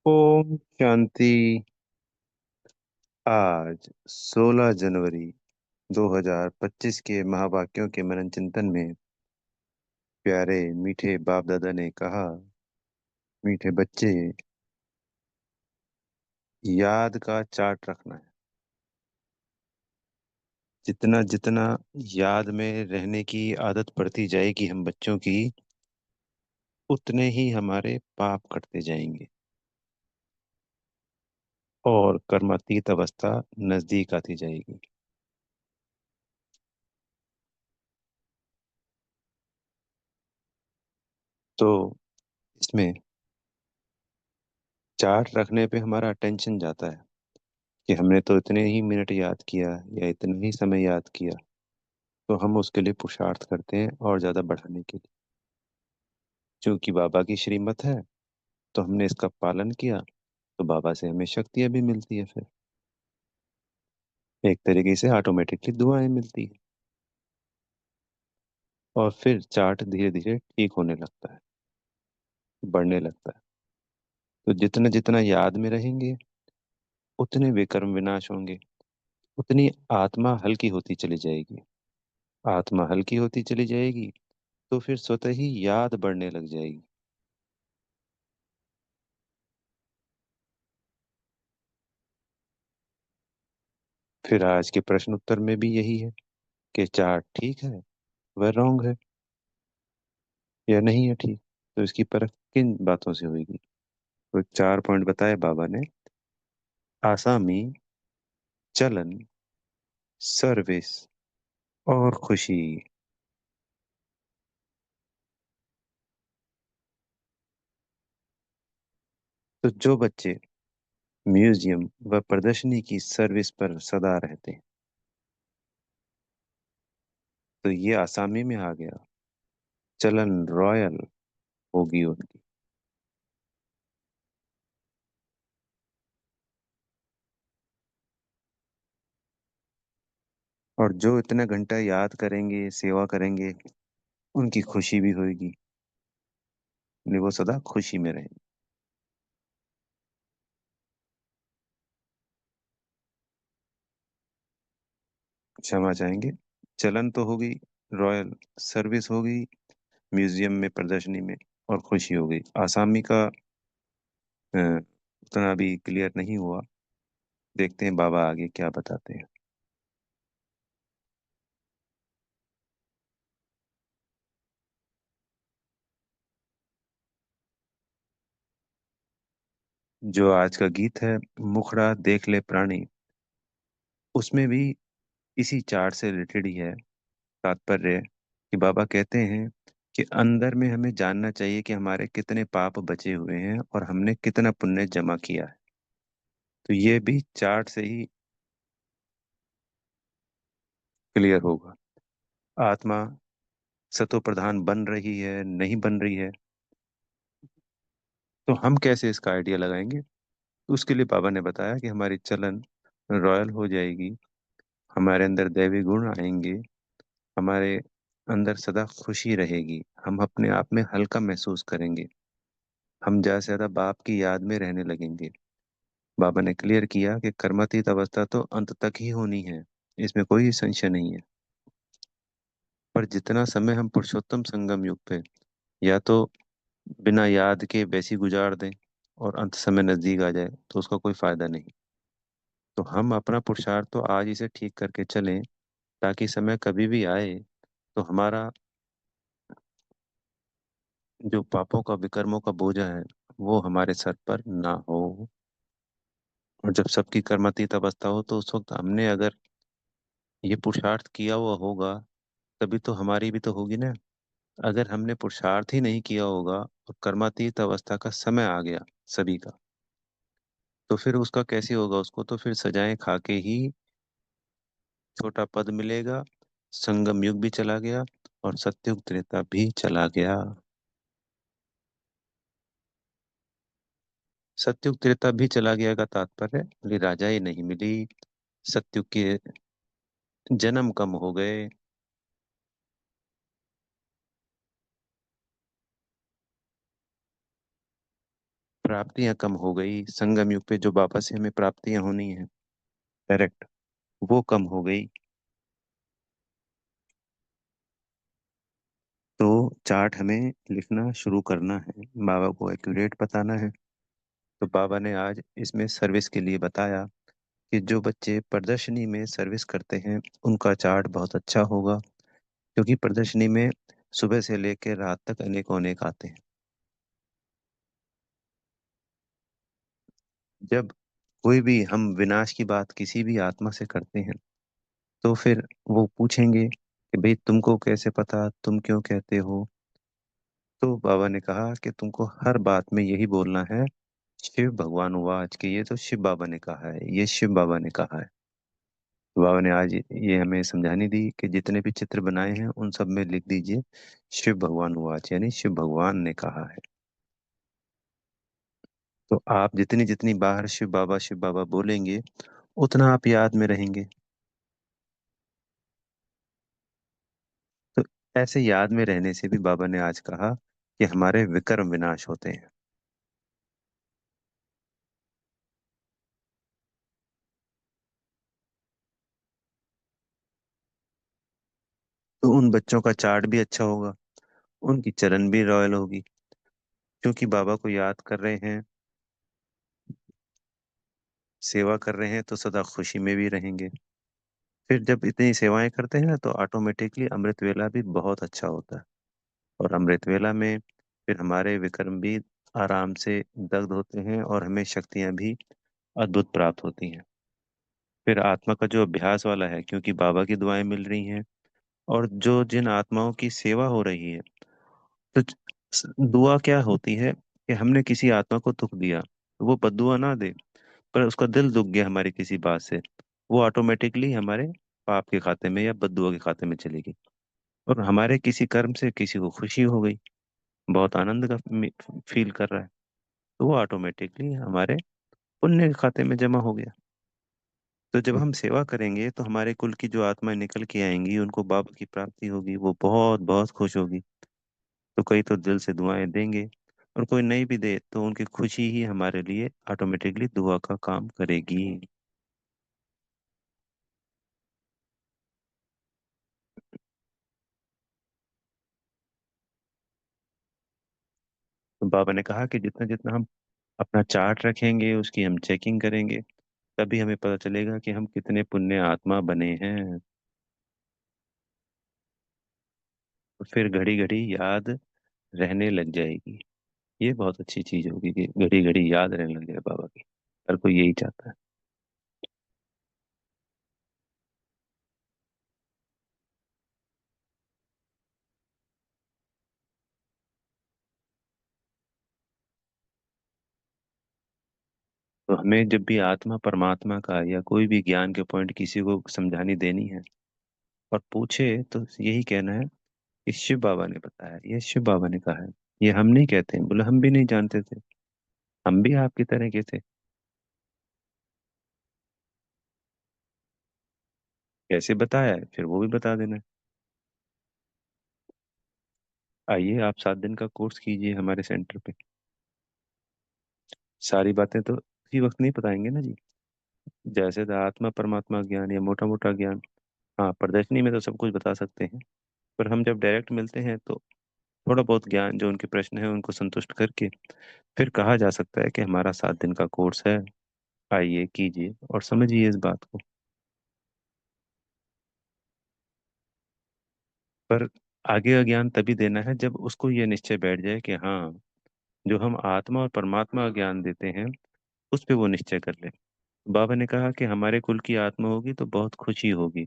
ओम शांति। आज 16 जनवरी 2025 के महावाक्यों के मनन चिंतन में प्यारे मीठे बाप दादा ने कहा, मीठे बच्चे, याद का चार्ट रखना है। जितना जितना याद में रहने की आदत पड़ती जाएगी हम बच्चों की, उतने ही हमारे पाप कटते जाएंगे और कर्मातीत अवस्था नजदीक आती जाएगी। तो इसमें चार्ट रखने पे हमारा अटेंशन जाता है कि हमने तो इतने ही मिनट याद किया या इतना ही समय याद किया, तो हम उसके लिए पुरुषार्थ करते हैं और ज़्यादा बढ़ाने के लिए। क्योंकि बाबा की श्रीमत है, तो हमने इसका पालन किया, तो बाबा से हमें शक्तियाँ भी मिलती है। फिर एक तरीके से ऑटोमेटिकली दुआएं मिलती है और फिर चार्ट धीरे धीरे ठीक होने लगता है, बढ़ने लगता है। तो जितना जितना याद में रहेंगे, उतने विकर्म विनाश होंगे, उतनी आत्मा हल्की होती चली जाएगी। आत्मा हल्की होती चली जाएगी तो फिर स्वतः ही याद बढ़ने लग जाएगी। फिर आज के प्रश्न उत्तर में भी यही है कि चार्ट ठीक है, वह रॉन्ग है या नहीं है ठीक। तो इसकी परख किन बातों से होगी? तो 4 पॉइंट बताए बाबा ने। आसामी, चलन, सर्विस और खुशी। तो जो बच्चे म्यूजियम व प्रदर्शनी की सर्विस पर सदा रहते हैं, तो ये आसामी में आ गया। चलन रॉयल होगी उनकी। और जो इतने घंटा याद करेंगे, सेवा करेंगे, उनकी खुशी भी होगी, यानी वो सदा खुशी में रहेंगे। क्षमा चाहेंगे। चलन तो होगी रॉयल, सर्विस होगी म्यूजियम में, प्रदर्शनी में, और खुशी हो गई। आसामी का उतना अभी क्लियर नहीं हुआ। देखते हैं बाबा आगे क्या बताते हैं। जो आज का गीत है, मुखड़ा देख ले प्राणी, उसमें भी इसी चार्ट से रिलेटेड ही है तात्पर्य। कि बाबा कहते हैं कि अंदर में हमें जानना चाहिए कि हमारे कितने पाप बचे हुए हैं और हमने कितना पुण्य जमा किया है। तो ये भी चार्ट से ही क्लियर होगा। आत्मा सतो प्रधान बन रही है, नहीं बन रही है, तो हम कैसे इसका आइडिया लगाएंगे? तो उसके लिए बाबा ने बताया कि हमारी चलन रॉयल हो जाएगी, हमारे अंदर दैवी गुण आएंगे, हमारे अंदर सदा खुशी रहेगी, हम अपने आप में हल्का महसूस करेंगे, हम ज्यादा से ज्यादा बाप की याद में रहने लगेंगे। बाबा ने क्लियर किया कि कर्मातीत अवस्था तो अंत तक ही होनी है, इसमें कोई संशय नहीं है। पर जितना समय हम पुरुषोत्तम संगम युग पे या तो बिना याद के वैसी गुजार दें और अंत समय नजदीक आ जाए, तो उसका कोई फायदा नहीं। तो हम अपना पुरुषार्थ तो आज ही से ठीक करके चलें, ताकि समय कभी भी आए तो हमारा जो पापों का, विकर्मों का बोझा है, वो हमारे सर पर ना हो। और जब सबकी कर्मातीत अवस्था हो, तो उस वक्त हमने अगर ये पुरुषार्थ किया हुआ होगा, तभी तो हमारी भी तो होगी ना। अगर हमने पुरुषार्थ ही नहीं किया होगा और कर्मातीत अवस्था का समय आ गया सभी का, तो फिर उसका कैसे होगा? उसको तो फिर सजाएं खा के ही छोटा पद मिलेगा। संगम युग भी चला गया और सत्युग त्रेता भी चला गया। सत्युग त्रेता भी चला गया का तात्पर्य बोली राजा ही नहीं मिली, सत्युग के जन्म कम हो गए। प्राप्तियां कम हो गई, संगम युग पे जो वापस से हमें प्राप्तियां होनी है डायरेक्ट, वो कम हो गई। तो चार्ट हमें लिखना शुरू करना है, बाबा को एक्यूरेट बताना है। तो बाबा ने आज इसमें सर्विस के लिए बताया कि जो बच्चे प्रदर्शनी में सर्विस करते हैं उनका चार्ट बहुत अच्छा होगा, क्योंकि प्रदर्शनी में सुबह से लेकर रात तक अनेकों अनेक आते हैं। जब कोई भी हम विनाश की बात किसी भी आत्मा से करते हैं, तो फिर वो पूछेंगे कि भाई तुमको कैसे पता, तुम क्यों कहते हो। तो बाबा ने कहा कि तुमको हर बात में यही बोलना है, शिव भगवान वाच, के ये तो शिव बाबा ने कहा है, ये शिव बाबा ने कहा है। तो बाबा ने आज ये हमें समझानी दी कि जितने भी चित्र बनाए हैं उन सब में लिख दीजिए शिव भगवान वाच, यानी शिव भगवान ने कहा है। तो आप जितनी जितनी बार शिव बाबा बोलेंगे, उतना आप याद में रहेंगे। तो ऐसे याद में रहने से भी बाबा ने आज कहा कि हमारे विकर्म विनाश होते हैं। तो उन बच्चों का चार्ट भी अच्छा होगा, उनकी चरण भी रॉयल होगी, क्योंकि बाबा को याद कर रहे हैं, सेवा कर रहे हैं, तो सदा खुशी में भी रहेंगे। फिर जब इतनी सेवाएं करते हैं ना, तो ऑटोमेटिकली अमृत वेला भी बहुत अच्छा होता है। और अमृत वेला में फिर हमारे विक्रम भी आराम से दग्ध होते हैं और हमें शक्तियां भी अद्भुत प्राप्त होती हैं। फिर आत्मा का जो अभ्यास वाला है, क्योंकि बाबा की दुआएं मिल रही हैं, और जो जिन आत्माओं की सेवा हो रही है, तो दुआ क्या होती है कि हमने किसी आत्मा को दुख दिया, तो वो बददुआ ना दे, पर उसका दिल दुख गया हमारी किसी बात से, वो ऑटोमेटिकली हमारे पाप के खाते में या बददुआ के खाते में चलेगी। और हमारे किसी कर्म से किसी को खुशी हो गई, बहुत आनंद का फील कर रहा है, तो वो ऑटोमेटिकली हमारे पुण्य के खाते में जमा हो गया। तो जब हम सेवा करेंगे तो हमारे कुल की जो आत्माएं निकल के आएंगी, उनको बाबा की प्राप्ति होगी, वो बहुत बहुत खुश होगी। तो कई तो दिल से दुआएं देंगे, और कोई नहीं भी दे तो उनकी खुशी ही हमारे लिए ऑटोमेटिकली दुआ का काम करेगी। तो बाबा ने कहा कि जितना जितना हम अपना चार्ट रखेंगे, उसकी हम चेकिंग करेंगे, तभी हमें पता चलेगा कि हम कितने पुण्य आत्मा बने हैं। तो फिर घड़ी घड़ी याद रहने लग जाएगी। ये बहुत अच्छी चीज होगी कि घड़ी घड़ी याद रहने लग जाए बाबा की। हर कोई यही चाहता है। तो हमें जब भी आत्मा परमात्मा का या कोई भी ज्ञान के पॉइंट किसी को समझानी देनी है, और पूछे, तो यही कहना है कि शिव बाबा ने बताया, ये शिव बाबा ने कहा है। ये हम नहीं कहते हैं, बोले हम भी नहीं जानते थे, हम भी आपकी तरह के थे। कैसे बताया है फिर वो भी बता देना है। आइए, आप 7 दिन का कोर्स कीजिए हमारे सेंटर पे। सारी बातें तो उसी वक्त नहीं बताएंगे ना जी। जैसे तो आत्मा परमात्मा ज्ञान या मोटा मोटा ज्ञान, हाँ प्रदर्शनी में तो सब कुछ बता सकते हैं, पर हम जब डायरेक्ट मिलते हैं तो थोड़ा बहुत ज्ञान, जो उनके प्रश्न है उनको संतुष्ट करके फिर कहा जा सकता है कि हमारा 7 दिन का कोर्स है, आइए कीजिए और समझिए इस बात को। पर आगे का ज्ञान तभी देना है जब उसको ये निश्चय बैठ जाए कि हाँ, जो हम आत्मा और परमात्मा का ज्ञान देते हैं, उस पे वो निश्चय कर ले। बाबा ने कहा कि हमारे कुल की आत्मा होगी तो बहुत खुशी होगी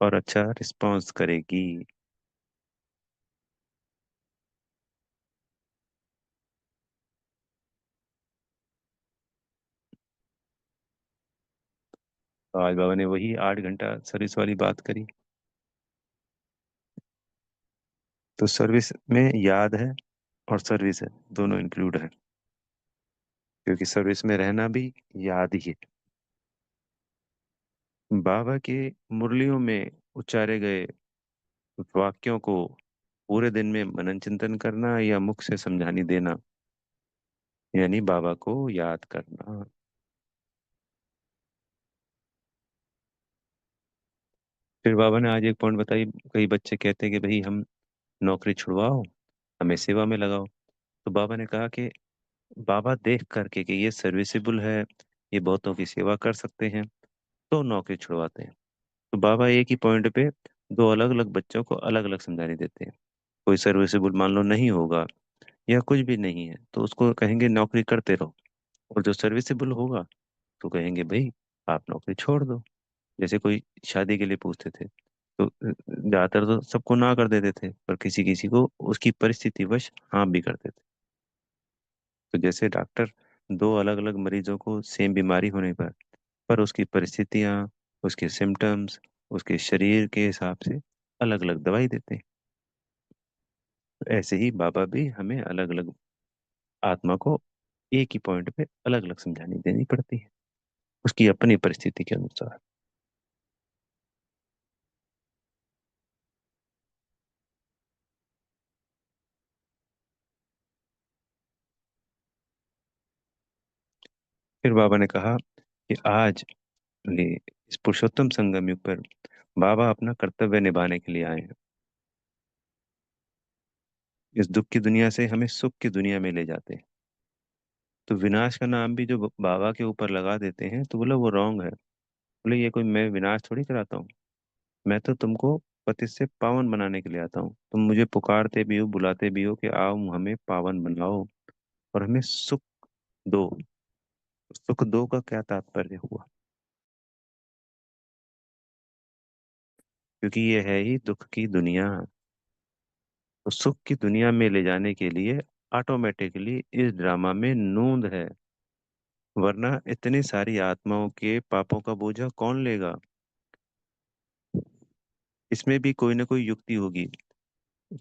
और अच्छा रिस्पॉन्स करेगी। तो आज बाबा ने वही 8 घंटा सर्विस वाली बात करी। तो सर्विस में याद है और सर्विस है, दोनों इंक्लूड है, क्योंकि सर्विस में रहना भी याद ही है। बाबा के मुरलियों में उच्चारे गए वाक्यों को पूरे दिन में मनन चिंतन करना या मुख से समझानी देना, यानी बाबा को याद करना। फिर बाबा ने आज एक पॉइंट बताई। कई बच्चे कहते हैं कि भाई हम नौकरी छुड़वाओ, हमें सेवा में लगाओ। तो बाबा ने कहा कि बाबा देख करके कि ये सर्विसेबल है, ये बहुतों की सेवा कर सकते हैं, तो नौकरी छुड़वाते हैं। तो बाबा एक ही पॉइंट पे दो अलग अलग बच्चों को अलग अलग समझाने देते हैं। कोई सर्विसेबल मान लो नहीं होगा या कुछ भी नहीं है तो उसको कहेंगे नौकरी करते रहो, और जो सर्विसेबल होगा तो कहेंगे भाई आप नौकरी छोड़ दो। जैसे कोई शादी के लिए पूछते थे तो ज्यादातर तो सबको ना कर देते थे, पर किसी किसी को उसकी परिस्थितिवश हाँ भी करते थे। तो जैसे डॉक्टर दो अलग अलग मरीजों को सेम बीमारी होने पर उसकी परिस्थितियाँ, उसके सिम्टम्स, उसके शरीर के हिसाब से अलग अलग दवाई देते हैं। तो ऐसे ही बाबा भी हमें अलग अलग आत्मा को एक ही पॉइंट पे अलग अलग समझानी देनी पड़ती है, उसकी अपनी परिस्थिति के अनुसार। फिर बाबा ने कहा कि आज ले इस पुरुषोत्तम संगम युग पर बाबा अपना कर्तव्य निभाने के लिए आए हैं। इस दुख की दुनिया से हमें सुख की दुनिया में ले जाते हैं। तो विनाश का नाम भी जो बाबा के ऊपर लगा देते हैं तो बोला वो रॉन्ग है। बोले ये कोई मैं विनाश थोड़ी कराता हूँ, मैं तो तुमको पतित से पावन बनाने के लिए आता हूँ। तुम मुझे पुकारते भी हो, बुलाते भी हो कि आओ हमें पावन बनाओ और हमें सुख दो। सुख दो का क्या तात्पर्य हुआ? क्योंकि ये है ही दुख की दुनिया। तो सुख की दुनिया में ले जाने के लिए ऑटोमेटिकली इस ड्रामा में नूंद है, वरना इतनी सारी आत्माओं के पापों का बोझा कौन लेगा? इसमें भी कोई ना कोई युक्ति होगी।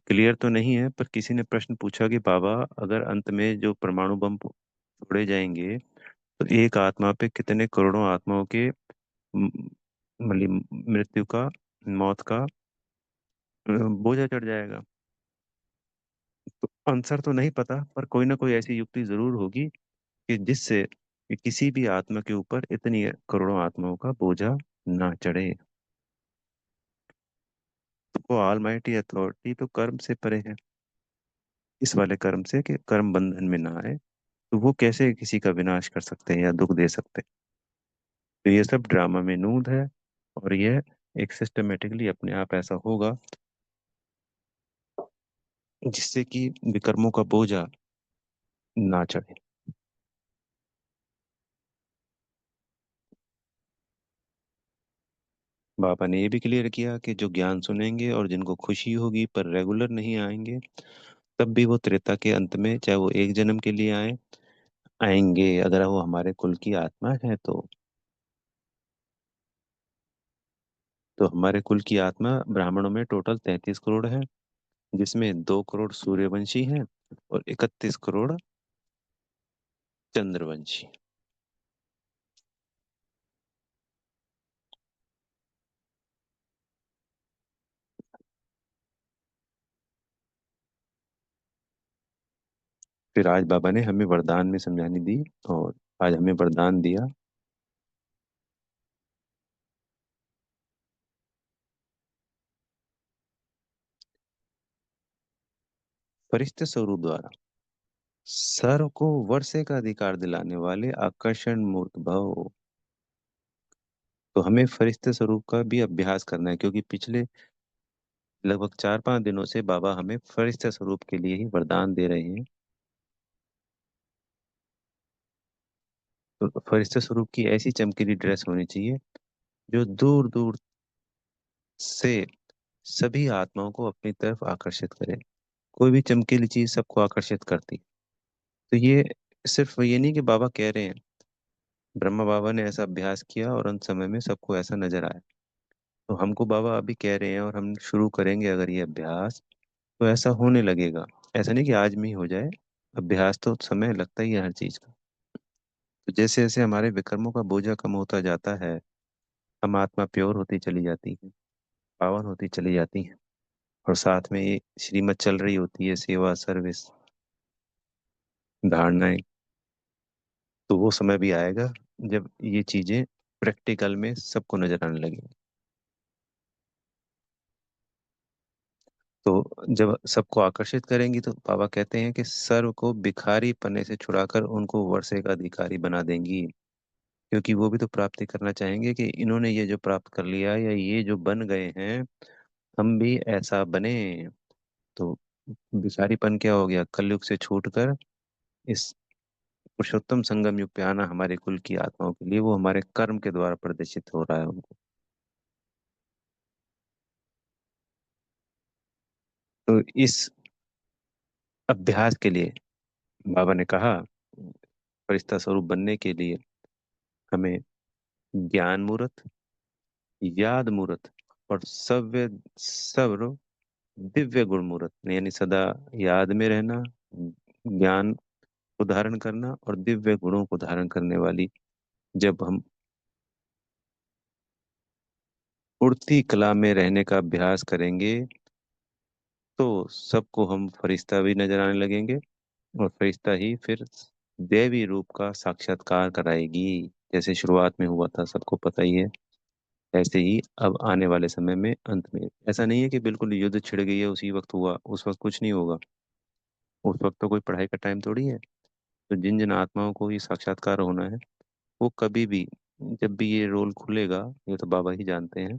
क्लियर तो नहीं है, पर किसी ने प्रश्न पूछा कि बाबा अगर अंत में जो परमाणु बम फोड़े जाएंगे तो एक आत्मा पे कितने करोड़ों आत्माओं के मतलब मृत्यु का, मौत का बोझा चढ़ जाएगा? तो आंसर तो नहीं पता, पर कोई ना कोई ऐसी युक्ति जरूर होगी कि जिससे कि किसी भी आत्मा के ऊपर इतनी करोड़ों आत्माओं का बोझा ना चढ़े। तो वो ऑलमाइटी अथॉरिटी तो कर्म से परे है, इस वाले कर्म से कि कर्म बंधन में ना आए, तो वो कैसे किसी का विनाश कर सकते हैं या दुख दे सकते हैं? तो ये सब ड्रामा में नूंद है, और ये एक सिस्टमेटिकली अपने आप ऐसा होगा जिससे कि विकर्मों का बोझा ना चढ़े। बाबा ने ये भी क्लियर किया कि जो ज्ञान सुनेंगे और जिनको खुशी होगी पर रेगुलर नहीं आएंगे, तब भी वो त्रेता के अंत में चाहे वो एक जन्म के लिए आएंगे अगर वो हमारे कुल की आत्मा है तो हमारे कुल की आत्मा ब्राह्मणों में टोटल 33 करोड़ है, जिसमें 2 करोड़ सूर्यवंशी हैं और 31 करोड़ चंद्रवंशी। फिर आज बाबा ने हमें वरदान में समझानी दी, और आज हमें वरदान दिया। फरिश्ते स्वरूप द्वारा सर्व को वर्षे का अधिकार दिलाने वाले आकर्षण मूर्त भव। तो हमें फरिश्ते स्वरूप का भी अभ्यास करना है, क्योंकि पिछले लगभग 4-5 दिनों से बाबा हमें फरिश्ते स्वरूप के लिए ही वरदान दे रहे हैं। तो फरिश्ते स्वरूप की ऐसी चमकीली ड्रेस होनी चाहिए जो दूर दूर से सभी आत्माओं को अपनी तरफ आकर्षित करे। कोई भी चमकीली चीज सबको आकर्षित करती। तो ये सिर्फ ये नहीं कि बाबा कह रहे हैं, ब्रह्मा बाबा ने ऐसा अभ्यास किया और अंत समय में सबको ऐसा नजर आया। तो हमको बाबा अभी कह रहे हैं और हम शुरू करेंगे अगर ये अभ्यास, तो ऐसा होने लगेगा। ऐसा नहीं कि आज में ही हो जाए, अभ्यास तो समय लगता ही है हर चीज का। तो जैसे जैसे हमारे विकर्मों का बोझा कम होता जाता है, हम आत्मा प्योर होती चली जाती है, पावन होती चली जाती है, और साथ में ये श्रीमत चल रही होती है, सेवा, सर्विस, धारणाएं। तो वो समय भी आएगा जब ये चीजें प्रैक्टिकल में सबको नजर आने लगेंगी। तो जब सबको आकर्षित करेंगी तो बाबा कहते हैं कि सर्व को भिखारी पन्ने से छुड़ाकर उनको वर्षे का अधिकारी बना देंगी। क्योंकि वो भी तो प्राप्ति करना चाहेंगे कि इन्होंने ये जो प्राप्त कर लिया या ये जो बन गए हैं, हम भी ऐसा बने। तो भिखारीपन क्या हो गया? कलयुग से छूटकर इस पुरुषोत्तम संगम युग पे आना हमारे कुल की आत्माओं के लिए वो हमारे कर्म के द्वारा प्रदर्शित हो रहा है उनको। तो इस अभ्यास के लिए बाबा ने कहा, फरिश्ता स्वरूप बनने के लिए हमें ज्ञान मूर्त, याद मूर्त और सव्य सर्व दिव्य गुण मूर्त, यानी सदा याद में रहना, ज्ञान को धारण करना और दिव्य गुणों को धारण करने वाली जब हम उड़ती कला में रहने का अभ्यास करेंगे तो सबको हम फरिश्ता भी नजर आने लगेंगे। और फरिश्ता ही फिर देवी रूप का साक्षात्कार कराएगी। जैसे शुरुआत में हुआ था, सबको पता ही है। ऐसे ही अब आने वाले समय में अंत में ऐसा नहीं है कि बिल्कुल युद्ध छिड़ गई है उसी वक्त हुआ, उस वक्त कुछ नहीं होगा। उस वक्त तो कोई पढ़ाई का टाइम थोड़ी है। तो जिन जिन आत्माओं को ये साक्षात्कार होना है, वो कभी भी, जब भी ये रोल खुलेगा, ये तो बाबा ही जानते हैं,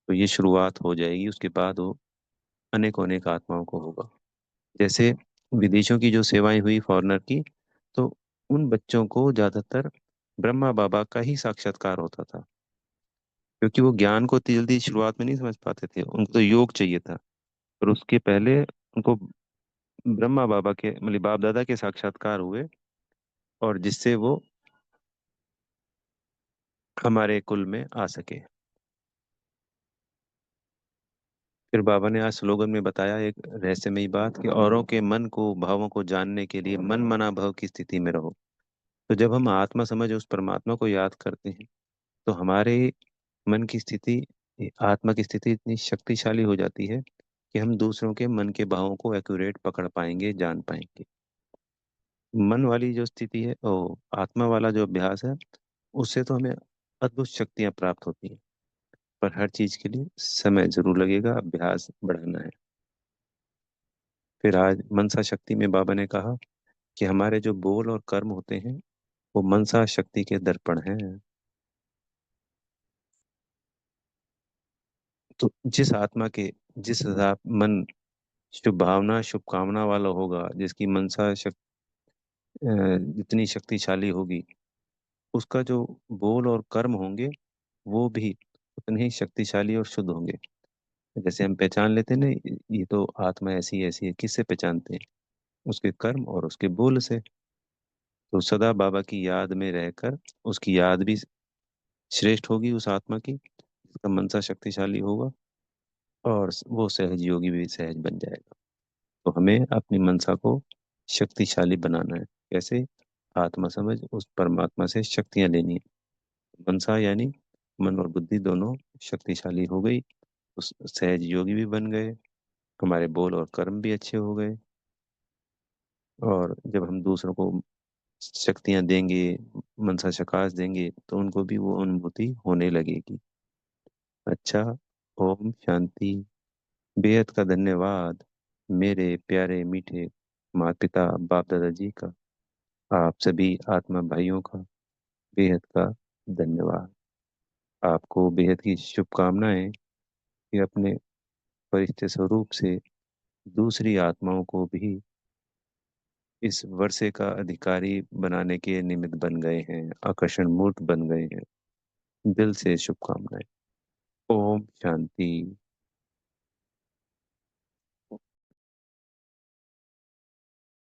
तो ये शुरुआत हो जाएगी, उसके बाद वो अनेकों अनेक आत्माओं को होगा। जैसे विदेशों की जो सेवाएं हुई फॉरेनर की, तो उन बच्चों को ज्यादातर ब्रह्मा बाबा का ही साक्षात्कार होता था। क्योंकि वो ज्ञान को इतनी जल्दी शुरुआत में नहीं समझ पाते थे, उनको तो योग चाहिए था। और उसके पहले उनको ब्रह्मा बाबा के मतलब बाप दादा के साक्षात्कार हुए, और जिससे वो हमारे कुल में आ सके। फिर बाबा ने आज स्लोगन में बताया एक रहस्यमयी बात कि औरों के मन को भावों को जानने के लिए मन मना भाव की स्थिति में रहो। तो जब हम आत्मा समझ उस परमात्मा को याद करते हैं, तो हमारे मन की स्थिति, आत्मा की स्थिति इतनी शक्तिशाली हो जाती है कि हम दूसरों के मन के भावों को एक्यूरेट पकड़ पाएंगे, जान पाएंगे। मन वाली जो स्थिति है, ओ आत्मा वाला जो अभ्यास है, उससे तो हमें अद्भुत शक्तियां प्राप्त होती हैं। पर हर चीज के लिए समय जरूर लगेगा, अभ्यास बढ़ाना है। फिर आज मनसा शक्ति में बाबा ने कहा कि हमारे जो बोल और कर्म होते हैं वो मनसा शक्ति के दर्पण हैं। तो जिस आत्मा के, जिस मन शुभ भावना शुभ कामना वाला होगा, जिसकी मनसा जितनी शक्तिशाली होगी, उसका जो बोल और कर्म होंगे वो भी उतने ही शक्तिशाली और शुद्ध होंगे। जैसे हम पहचान लेते हैं ना, ये तो आत्मा ऐसी ऐसी है, किससे पहचानते हैं? उसके कर्म और उसके बोल से। तो सदा बाबा की याद में रहकर, उसकी याद भी श्रेष्ठ होगी उस आत्मा की जिसका मनसा शक्तिशाली होगा, और वो सहज योगी भी सहज बन जाएगा। तो हमें अपनी मनसा को शक्तिशाली बनाना है। कैसे? आत्मा समझ उस परमात्मा से शक्तियां लेनी है। मनसा यानी मन और बुद्धि दोनों शक्तिशाली हो गई, उस सहज योगी भी बन गए, हमारे बोल और कर्म भी अच्छे हो गए। और जब हम दूसरों को शक्तियां देंगे, मनसा शकाश देंगे, तो उनको भी वो अनुभूति होने लगेगी। अच्छा। ओम शांति। बेहद का धन्यवाद मेरे प्यारे मीठे माता पिता बाप दादा जी का, आप सभी आत्मा भाइयों का बेहद का धन्यवाद। आपको बेहद की शुभकामनाएं कि अपने फरिश्ते स्वरूप से दूसरी आत्माओं को भी इस वर्षे का अधिकारी बनाने के निमित्त बन गए हैं, आकर्षण मूर्त बन गए हैं। दिल से शुभकामनाएं। ओम शांति।